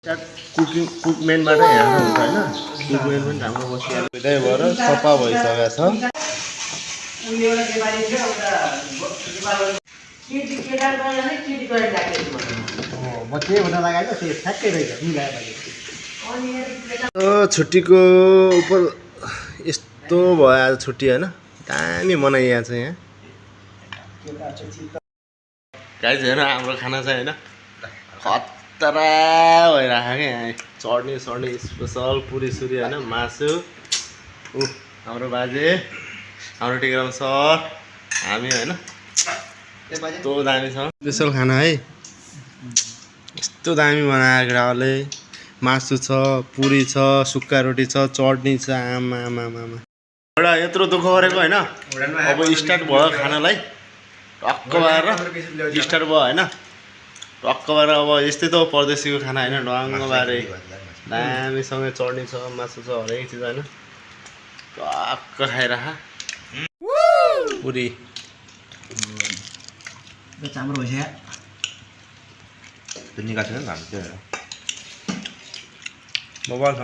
कुकमेनबाट हेर्नुहुन्छ होइन कुकमेन पनि राम्रो बसिरहेको त्यही भएर सफा भइसकेको छ छुट्टीको उप यस्तो भयो आज छुट्टी होइन दामी मनाइएको छ यहाँ गाइज हेर हाम्रो खाना चाहिँ होइन खतरा भइरहेको क्या यहाँ चटनी सटनी स्पेसल पुरी सुरी होइन मासु हाम्रो बाजे हाम्रो टिग्राम सर हामी होइन यस्तो दामी छ स्पेसल खाना है यस्तो दामी बनाएको केटाहरूले मासु छ पुरी छ सुक्खा रोटी छ चटनी छ आमा आमा आमा एउटा यत्रो दुःख गरेको होइन अब स्टार्ट भयो खानालाई टक्क भएर स्टार्ट भयो होइन टक्क भएर अब यस्तै त परदेशीको खाना होइन ढङ्ग बारे दामीसँग चटनी छ मासु छ हरेक चिज होइन टक्क खाइरह पुरी चाम्रो भइसक्यो त्यो निकाल्छ नि त हामी त्यो मोबाइल छ